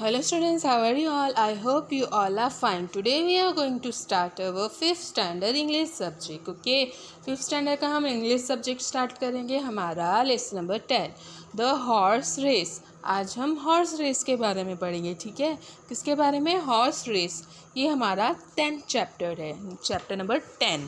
Hello students, how are you all? I hope you all are fine. Today we are going to start our 5th standard English subject. Okay, 5th standard का हम English subject start करेंगे. हमारा lesson number 10 The Horse Race. आज हम horse race के बारे में पढ़ेंगे. ठीक है, किसके बारे में? Horse race. ये हमारा 10th चैप्टर है, चैप्टर नंबर 10.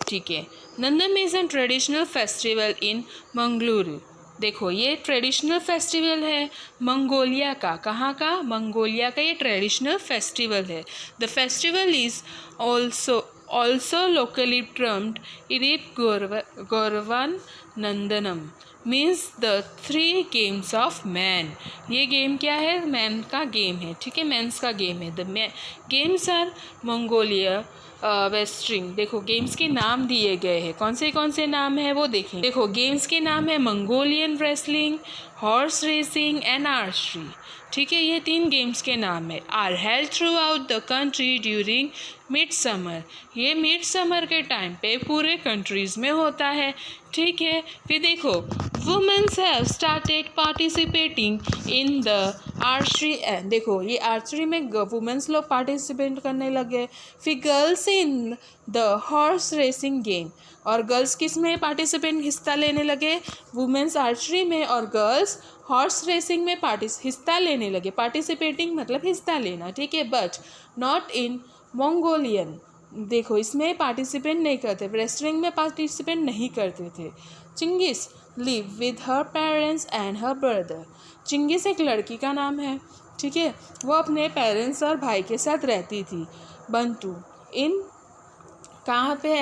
ठीक है. Ngandam is an traditional festival in Mangaluru. देखो, ये ट्रेडिशनल फेस्टिवल है मंगोलिया का. कहाँ का? मंगोलिया का ये ट्रेडिशनल फेस्टिवल है. The festival is also locally termed Eriin Gurvan Naadam, means the 3 games of man. ये गेम क्या है? मैन का गेम है. ठीक है, मैंस का गेम है. The games are Mongolia wrestling. देखो, गेम्स के नाम दिए गए हैं. कौन से नाम है वो देखें. देखो, गेम्स के नाम है Mongolian wrestling, horse racing and archery. ठीक है, ये 3 गेम्स के नाम है. Are held throughout the country during mid summer. ये मिड समर के टाइम पे पूरे कंट्रीज़ में होता है. ठीक है, फिर देखो, women's have started participating in the archery. देखो, ये आर्चरी में वुमेन्स लोग पार्टिसिपेट करने लगे. फिर girls in the horse racing game. और गर्ल्स किस में पार्टिसिपेट हिस्सा लेने लगे? वुमेन्स आर्चरी में, और गर्ल्स हॉर्स रेसिंग में हिस्सा लेने लगे. पार्टिसिपेटिंग मतलब हिस्सा लेना. ठीक है, बट नॉट इन मंगोलियन. देखो, इसमें पार्टिसिपेट नहीं करते, रेसलिंग में पार्टिसिपेट नहीं करते थे. Chingis live with her parents and her brother. Chingis एक लड़की का नाम है. ठीक है, वो अपने पेरेंट्स और भाई के साथ रहती थी. बंटू इन कहाँ पे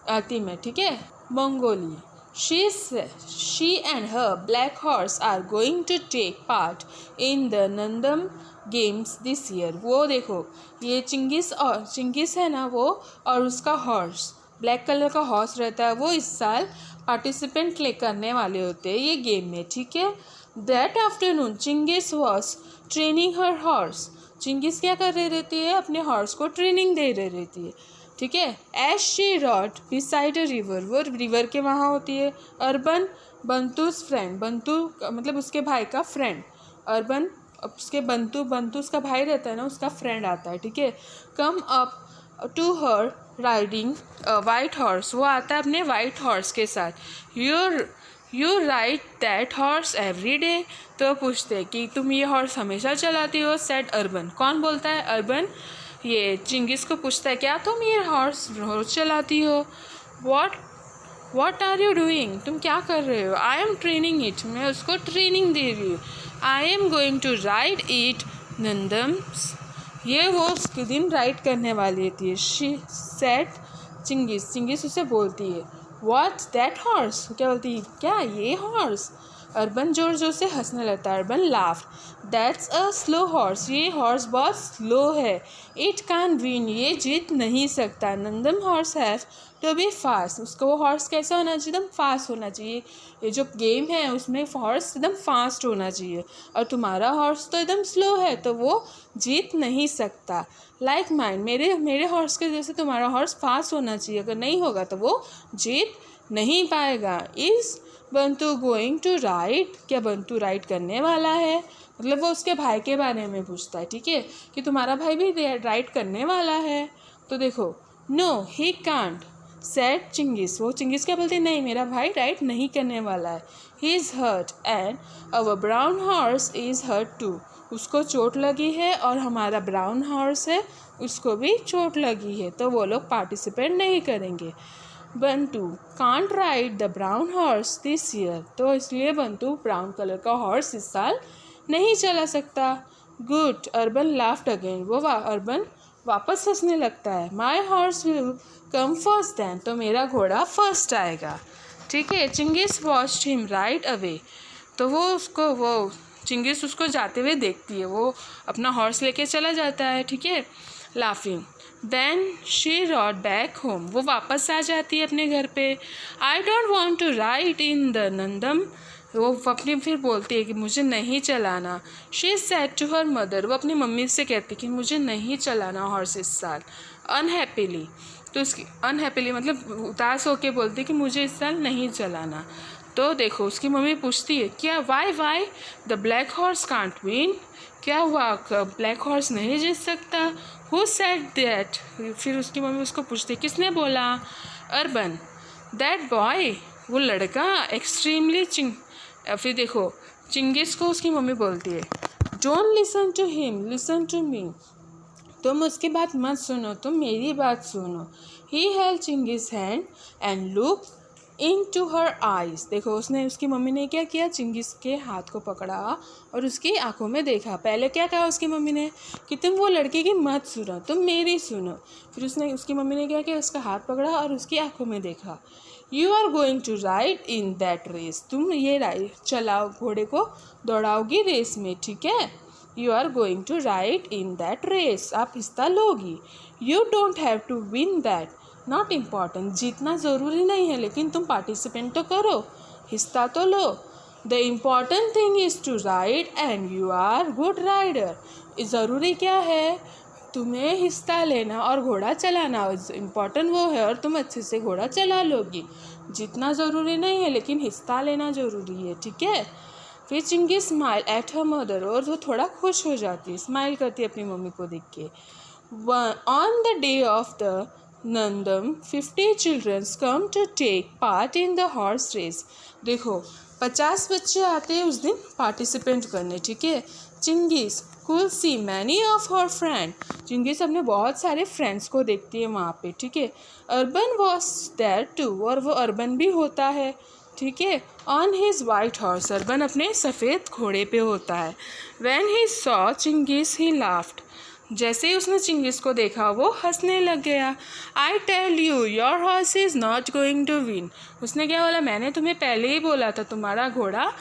आती में. ठीक है, Mongolia. She and her black horse are going to take part in the Nandam games this year. वो देखो, ये चिंगिस है ना वो, और उसका हॉर्स, ब्लैक कलर का हॉर्स रहता है, वो इस साल पार्टिसिपेंट करने वाले होते हैं ये गेम में. ठीक है. That afternoon Chingis was training her horse. Chingis क्या कर रही रहती है? अपने हॉर्स को ट्रेनिंग दे रही रहती है. ठीक है. As she rode beside a river. वो रिवर के वहाँ होती है. Urban बंतूस friend. बंतू मतलब उसके भाई का फ्रेंड. अर्बन उसके बंतू उसका भाई रहता है ना, उसका फ्रेंड आता है. ठीक है. Come up to her riding white horse. वो आता है अपने वाइट हॉर्स के साथ. You ride that horse every day. तो पूछते हैं कि तुम ये हॉर्स हमेशा चलाती हो? Said urban. कौन बोलता है? अर्बन. ये चिंगिस को पूछता है, क्या तुम ये हॉर्स रोज चलाती हो? What are you doing. तुम क्या कर रहे हो? I am training it. मैं उसको ट्रेनिंग दे रही हूँ. I am going to ride it Naadams. ये वो उसके दिन राइड करने वाली थी. शी सेड चिंगिस उसे बोलती है, व्हाट्स दैट हॉर्स. क्या बोलती है? क्या ये हॉर्स? अर्बन जोर जोर से हंसने लगता है. Urban laugh. That's a slow horse. ये हॉर्स बहुत स्लो है. It can win. ये जीत नहीं सकता. Naadam horse have to be fast. उसको वो हॉर्स कैसा होना चाहिए? एकदम फास्ट होना चाहिए. ये जो गेम है उसमें हॉर्स एकदम फास्ट होना चाहिए, और तुम्हारा हॉर्स तो एकदम स्लो है, तो वो जीत नहीं सकता. Like mind. मेरे हॉर्स के जैसे तुम्हारा हॉर्स फास्ट होना चाहिए. अगर नहीं होगा तो वो जीत नहीं पाएगा. Is Bantu going to ride. क्या बंतू राइड करने वाला है? मतलब वो उसके भाई के बारे में पूछता है. ठीक है, कि तुम्हारा भाई भी राइड करने वाला है? तो देखो, no he can't said Chingis. वो चिंगिस क्या बोलते हैं? नहीं, मेरा भाई राइड नहीं करने वाला है. He is hurt and our brown horse is hurt too. उसको चोट लगी है, और हमारा ब्राउन हॉर्स है, उसको भी चोट लगी है, तो वो लोग पार्टिसिपेट नहीं करेंगे. Bantu can't ride the brown horse this year. तो इसलिए बंटू ब्राउन कलर का हॉर्स इस साल नहीं चला सकता. गुड. Urban laughed again. वो अर्बन वापस हंसने लगता है. My horse will come first then. तो मेरा घोड़ा फर्स्ट आएगा. ठीक है. Chingis watched him ride away. तो वो चिंगिस उसको जाते हुए देखती है. वो अपना हॉर्स लेके चला जाता है. ठीक है, laughing. Then she rode back home. वो वापस आ जाती है अपने घर पे. I don't want to ride in the Naadam. वो अपनी फिर बोलती है कि मुझे नहीं चलाना. She said to her mother. वो अपनी मम्मी से कहती है कि मुझे नहीं चलाना हॉर्स इस साल. अनहैप्पीली. तो उसकी अनहैप्पीली मतलब उदास होके बोलती है कि मुझे इस साल नहीं चलाना. तो देखो उसकी मम्मी पूछती है क्या why the black horse can't win, क्या हुआ ब्लैक हॉर्स नहीं जीत सकता। हु सेड दैट, फिर उसकी मम्मी उसको पूछती है किसने बोला। अर्बन, दैट बॉय, वो लड़का एक्सट्रीमली फिर देखो चिंगिस को उसकी मम्मी बोलती है don't listen to him, listen to me, तुम उसकी बात मत सुनो, तुम मेरी बात सुनो। He held Chingis hand and look into her eyes, देखो उसने उसकी मम्मी ने क्या किया, चिंगिस के हाथ को पकड़ा और उसकी आंखों में देखा। पहले क्या कहा उसकी मम्मी ने कि तुम वो लड़के की मत सुनो, तुम मेरी सुनो। फिर उसकी मम्मी ने क्या किया, उसका हाथ पकड़ा और उसकी आंखों में देखा। You are going to ride in that race, तुम ये राइड चलाओ, घोड़े को दौड़ाओगी रेस में, ठीक है। You are going to ride in that race, आप हिस्सा लोगी। You don't have to win that, not important, जीतना ज़रूरी नहीं है, लेकिन तुम पार्टिसिपेंट तो करो, हिस्सा तो लो। The important thing is to ride and you are good rider, ज़रूरी क्या है, तुम्हें हिस्सा लेना और घोड़ा चलाना, इम्पॉर्टेंट वो है और तुम अच्छे से घोड़ा चला लोगी। जीतना ज़रूरी नहीं है, लेकिन हिस्सा लेना ज़रूरी है, ठीक है। फिर चिंगी स्माइल एट हर मदर, और वो थोड़ा खुश हो जाती है, स्माइल करती है अपनी मम्मी को देख के। On the day of the Naadam 50 children's come to take part in the horse race, देखो 50 बच्चे आते हैं उस दिन पार्टिसिपेंट करने, ठीक है। Chingis could see many of her friend, Chingis अपने बहुत सारे फ्रेंड्स को देखती है वहाँ पे, ठीक है। अर्बन वॉज देयर टू, और वो अर्बन भी होता है, ठीक है। On his white horse, Urban अपने सफ़ेद घोड़े पे होता है। When he saw Chingis he laughed, जैसे ही उसने चिंगिस को देखा वो हंसने लग गया। I tell you your horse is not going to win, उसने क्या बोला, मैंने तुम्हें पहले ही बोला था तुम्हारा घोड़ा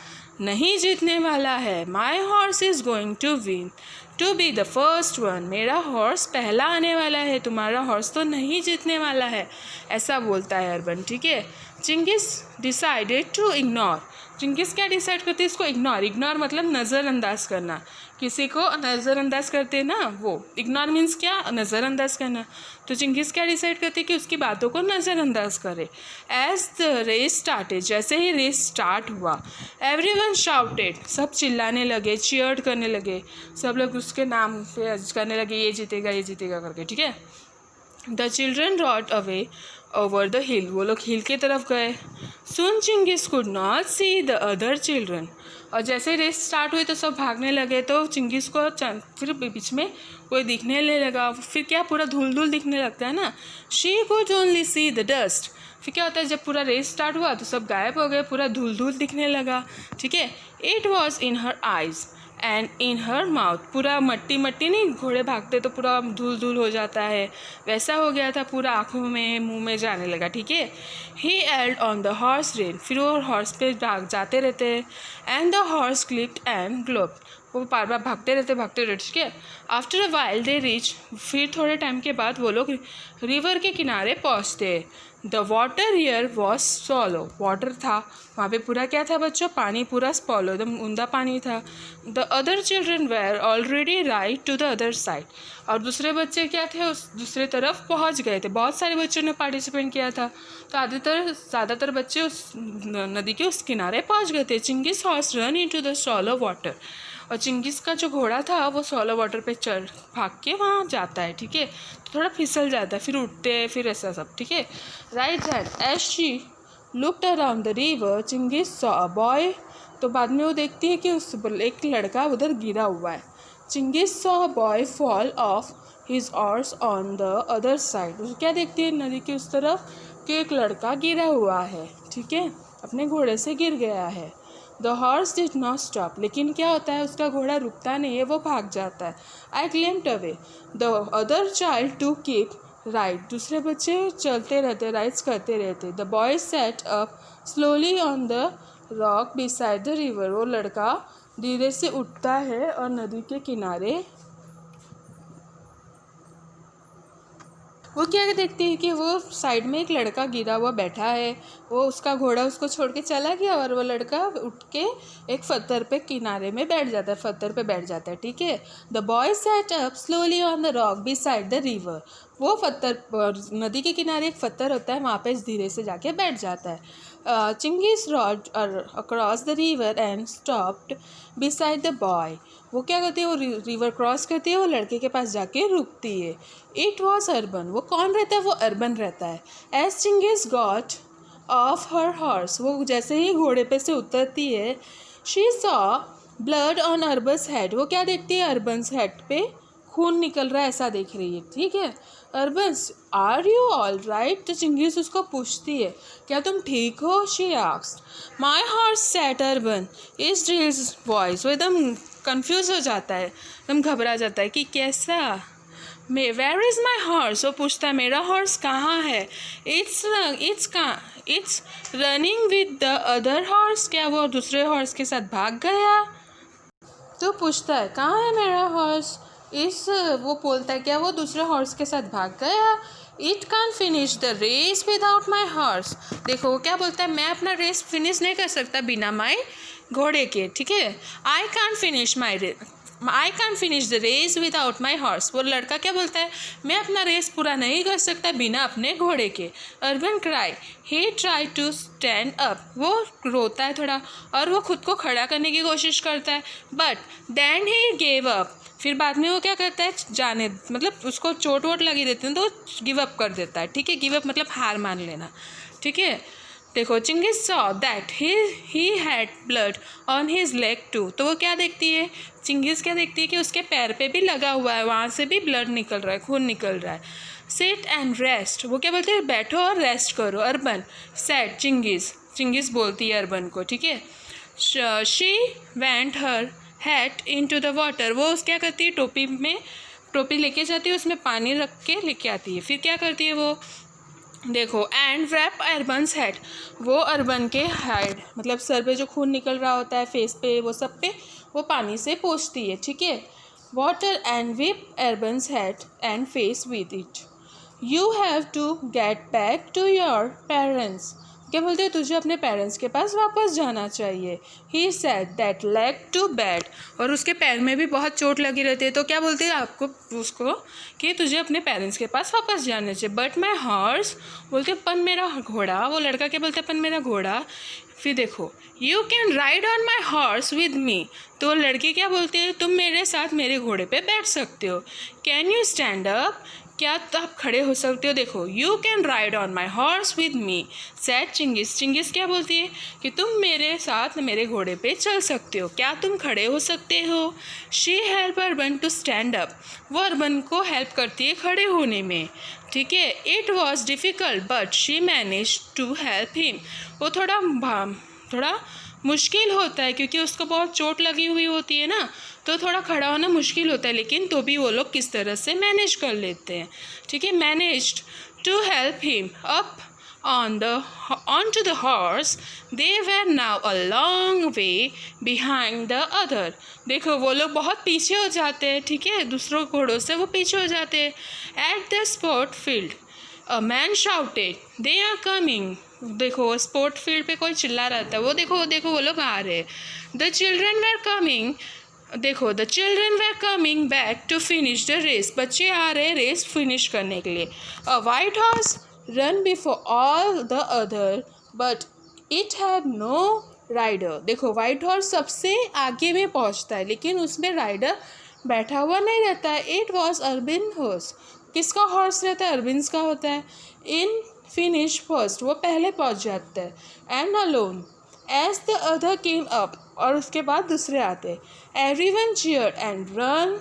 नहीं जीतने वाला है। My horse is going to win to be the first one, मेरा हॉर्स पहला आने वाला है, तुम्हारा हॉर्स तो नहीं जीतने वाला है, ऐसा बोलता है अर्बन, ठीक है। Chingis decided to ignore, Chingis क्या डिसाइड करती है, इसको इग्नोर मतलब नज़रअंदाज करना, किसी को नज़रअंदाज करते ना, वो इग्नोर मीन्स क्या, नज़रअंदाज करना। तो चिंगिस क्या डिसाइड करती है कि उसकी बातों को नज़रअंदाज करे। एज द रेस स्टार्टेड, जैसे ही रेस स्टार्ट हुआ, एवरीवन शाउटेड, सब चिल्लाने लगे, चीयर्ड करने लगे, सब लोग उसके नाम पे करने लगे, ये जीतेगा करके, ठीक है। The children rode away over the hill, वो लोग हिल की तरफ गए। Soon Chingis could not see the other children, और जैसे रेस स्टार्ट हुई तो सब भागने लगे, तो चिंगिस को फिर बीच में कोई दिखने लगा, फिर क्या पूरा धूल दिखने लगता है ना। She could only see the dust, फिर क्या होता है जब पूरा रेस स्टार्ट हुआ तो सब गायब हो गए, पूरा धूल दिखने लगा, ठीक है। It was in her eyes and in her mouth, पूरा मट्टी नहीं, घोड़े भागते तो पूरा धूल हो जाता है, वैसा हो गया था, पूरा आँखों में मुंह में जाने लगा, ठीक है। He held on the horse rein, फिर वो हॉर्स पे भाग जाते रहते हैं। And the horse clipped and clopped, वो बार बार भागते रहते, ठीक है। After a while they reach, फिर थोड़े टाइम के बाद वो लोग रिवर के किनारे पहुँचते। The water here was सॉलो, water था वहाँ पे, पूरा क्या था बच्चों, पानी पूरा स्पॉलो, एकदम उंदा पानी था। The other children were already right to the other side, और दूसरे बच्चे क्या थे, उस दूसरे तरफ पहुँच गए थे, बहुत सारे बच्चों ने पार्टिसिपेट किया था, तो ज़्यादातर बच्चे उस नदी के उस किनारे पहुँच गए थे। Chingis horse run into the सॉलो water, और चिंगिस का जो घोड़ा था वो सॉलो वाटर पे भाग के वहाँ जाता है, ठीक है। तो थोड़ा फिसल जाता है, फिर उठते हैं, फिर ऐसा सब, ठीक है। Right hand as she looked around the river Chingis saw a boy, तो बाद में वो देखती है कि उस एक लड़का उधर गिरा हुआ है। Chingis saw a boy fall of his horse on the other side, वो क्या देखती है नदी की उस तरफ कि एक लड़का गिरा हुआ है, ठीक है, अपने घोड़े से गिर गया है। The horse did not stop, लेकिन क्या होता है उसका घोड़ा रुकता नहीं है, वो भाग जाता है। I claimed away the other child to keep ride, दूसरे बच्चे चलते रहते, राइड्स करते रहते। The boy sat up slowly on the rock beside the river, वो लड़का धीरे से उठता है और नदी के किनारे वो क्या देखती है कि वो साइड में एक लड़का गिरा हुआ बैठा है, वो उसका घोड़ा उसको छोड़ के चला गया और वो लड़का उठ के एक पत्थर पे किनारे में बैठ जाता है, पत्थर पे बैठ जाता है, ठीक है। The boy sat up slowly on the rock beside the river, वो पत्थर, नदी के किनारे एक पत्थर होता है, वहाँ पे धीरे से जाके बैठ जाता है। Chingis rode across the river and stopped beside the boy. वो क्या करती है, वो रिवर क्रॉस करती है, वो लड़के के पास जाके रुकती है। इट वॉज अर्बन, वो कौन रहता है, वो अर्बन रहता है। As Chingis got off her horse, वो जैसे ही घोड़े पे से उतरती है, she saw blood on Urban's head, वो क्या देखती है, अर्बन्स हेड पे खून निकल रहा है ऐसा देख रही है। ठीक है, अर्बन्स आर यू ऑल राइट, तो चिंगीज उसको पूछती है क्या तुम ठीक हो। She asked my horse set urban is drills voice, वो एकदम कंफ्यूज हो जाता है, एकदम घबरा जाता है कि कैसा, वेयर इज़ माई हॉर्स, वो पूछता है मेरा हॉर्स कहाँ है। It's running with the other horse, क्या वो दूसरे हॉर्स के साथ भाग गया। तो पूछता है कहाँ है मेरा हॉर्स, वो बोलता है क्या वो दूसरे हॉर्स के साथ भाग गया। It can finish the race without my horse, देखो वो क्या बोलता है, मैं अपना रेस फिनिश नहीं कर सकता बिना माई घोड़े के। ठीक है, I can finish the race without my horse, वो लड़का क्या बोलता है, मैं अपना रेस पूरा नहीं कर सकता बिना अपने घोड़े के। Urban cry he try to stand up, वो रोता है थोड़ा और वो खुद को खड़ा करने की कोशिश करता है, but then he gave up, फिर बाद में वो क्या करता है, जाने मतलब उसको चोट वोट लगी देती है तो गिव अप कर देता है। ठीक है, गिव अप मतलब हार मान लेना। ठीक है, देखो Chingis saw that he had blood on his leg too, तो वो क्या देखती है, चिंगीज क्या देखती है कि उसके पैर पे भी लगा हुआ है, वहाँ से भी ब्लड निकल रहा है, खून निकल रहा है। सिट एंड रेस्ट, वो क्या बोलते हैं, बैठो और रेस्ट करो। अर्बन सेट चिंगीज बोलती है अर्बन को। ठीक है, she went her hat into the water, वो क्या करती है, टोपी लेके जाती है, उसमें पानी रख के लेके आती है। फिर क्या करती है वो, देखो एंड रैप अर्बन्स हेड, वो अर्बन के हेड मतलब सर पे जो खून निकल रहा होता है, फेस पे, वो सब पे वो पानी से पोंछती है। ठीक है, water and wipe Urban's head and face with it. You have to get back to your parents, क्या बोलते हैं, तुझे अपने पेरेंट्स के पास वापस जाना चाहिए। He said that leg too bad, और उसके पैर में भी बहुत चोट लगी रहती है, तो क्या बोलते हैं आपको उसको कि तुझे अपने पेरेंट्स के पास वापस जाना चाहिए। बट माई हॉर्स, बोलते पन मेरा घोड़ा, वो लड़का क्या बोलते हैं, पन मेरा घोड़ा। फिर देखो you can ride on my horse with मी, तो लड़की क्या बोलती है, तुम मेरे साथ मेरे घोड़े पे बैठ सकते हो। कैन यू स्टैंड अप, क्या आप खड़े हो सकते हो। देखो you can ride on my horse with me said Chingis क्या बोलती है कि तुम मेरे साथ मेरे घोड़े पे चल सकते हो, क्या तुम खड़े हो सकते हो। She help Urban to stand up, वो अर्बन को हेल्प करती है खड़े होने में। ठीक है, it was difficult but she manage to help him, वो थोड़ा मुश्किल होता है क्योंकि उसको बहुत चोट लगी हुई होती है ना, तो थोड़ा खड़ा होना मुश्किल होता है, लेकिन तो भी वो लोग किस तरह से मैनेज कर लेते हैं। ठीक है, managed to help him up on to the horse. They were now a long way behind the other. देखो वो लोग बहुत पीछे हो जाते हैं। ठीक है, दूसरों घोड़ों से वो पीछे हो जाते हैं। At the sport field, a man shouted, "They are coming." देखो स्पोर्ट फील्ड पे कोई चिल्ला रहा था, वो देखो वो लोग आ रहे हैं। The children were coming. देखो the children were coming back to finish the race, बच्चे आ रहे रेस फिनिश करने के लिए। A white horse run before all the other but it had no rider, देखो वाइट हॉर्स सबसे आगे में पहुंचता है लेकिन उसमें राइडर बैठा हुआ नहीं रहता है। इट वॉज अर्बिन हॉर्स, किसका हॉर्स रहता है, अर्बिन्स का होता है। इन फिनिश फर्स्ट, वो पहले पहुंच जाता है। And alone as the other came up, और उसके बाद दूसरे आते। Everyone cheer and run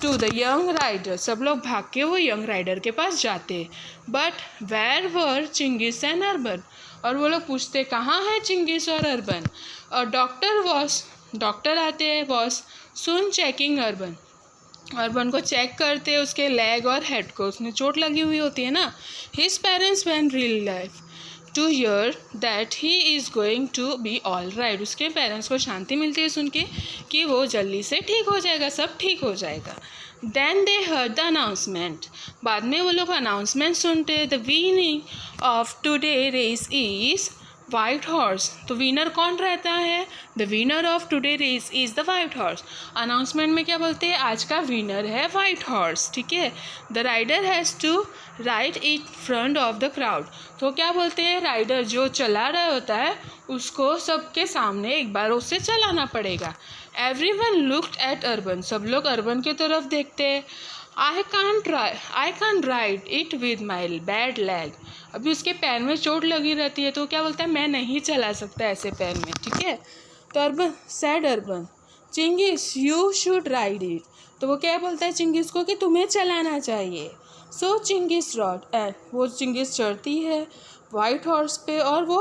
to the young rider, सब लोग भाग के वो यंग राइडर के पास जाते। But where were Chingis and Urban, और वो लोग पूछते कहाँ है चिंगीज और अर्बन। और डॉक्टर आते हैं, वॉज सुन चेकिंग अर्बन को चेक करते उसके लेग और हेड को, उसने चोट लगी हुई होती है ना। His parents went real life to hear that he is going to be all right, उसके पेरेंट्स को शांति मिलती है सुन के कि वो जल्दी से ठीक हो जाएगा, सब ठीक हो जाएगा। Then they heard the announcement, बाद में वो लोग अनाउंसमेंट सुनते। The winning of today race is white horse, तो विनर कौन रहता है? The winner of today race is the white horse. Announcement में क्या बोलते हैं? आज का विनर है वाइट हॉर्स, ठीक है। The rider has to ride in front of the crowd, तो क्या बोलते हैं? राइडर जो चला रहा होता है उसको सबके सामने एक बार उससे चलाना पड़ेगा। एवरीवन लुक्ड एट अर्बन, सब लोग अर्बन की तरफ देखते हैं। I can ride it with my bad leg, अभी उसके पैर में चोट लगी रहती है तो क्या बोलता है? मैं नहीं चला सकता ऐसे पैर में, ठीक है। तो urban sad urban, Chingis you should ride it, तो वो क्या बोलता है चिंगिस को कि तुम्हें चलाना चाहिए। सो चिंगिस रॉड, एंड वो चिंगिस चढ़ती है वाइट हॉर्स पे और वो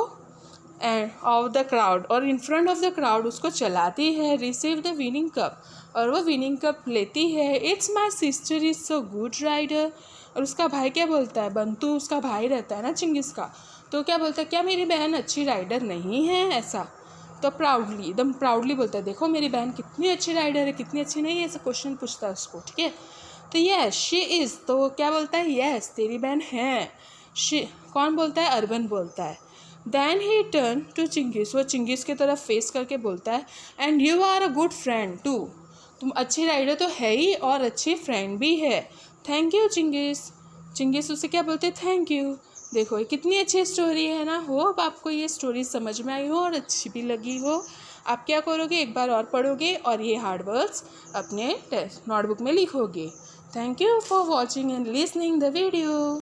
एंड ऑफ द क्राउड, और इन फ्रंट ऑफ द क्राउड उसको चलाती है। रिसीव द विनिंग कप, और वो विनिंग कप लेती है। It's my sister is so good rider, और उसका भाई क्या बोलता है? बंतु उसका भाई रहता है ना चिंगिस का, तो क्या बोलता है? क्या मेरी बहन अच्छी राइडर नहीं है? ऐसा तो प्राउडली, एकदम प्राउडली बोलता है, देखो मेरी बहन कितनी अच्छी राइडर है, कितनी अच्छी नहीं है, ऐसा क्वेश्चन पूछता है उसको, ठीक है। तो यस शी इज़, तो वो क्या बोलता है? यस तेरी बहन है। शी कौन बोलता है? अर्बन बोलता है। Then he turn to Chingis, वो चिंगिस की तरफ फेस करके बोलता है, and you are a good friend too, तुम अच्छी राइडर तो है ही और अच्छी फ्रेंड भी है। थैंक यू चिंगिस, चिंगिस उसे क्या बोलते? Thank you. देखो ये कितनी अच्छी स्टोरी है ना। होप आपको ये स्टोरी समझ में आई हो और अच्छी भी लगी हो। आप क्या करोगे? एक बार और पढ़ोगे और ये हार्ड वर्ड्स अपने टेस्ट नोटबुक में लिखोगे। Thank you for watching and listening the video.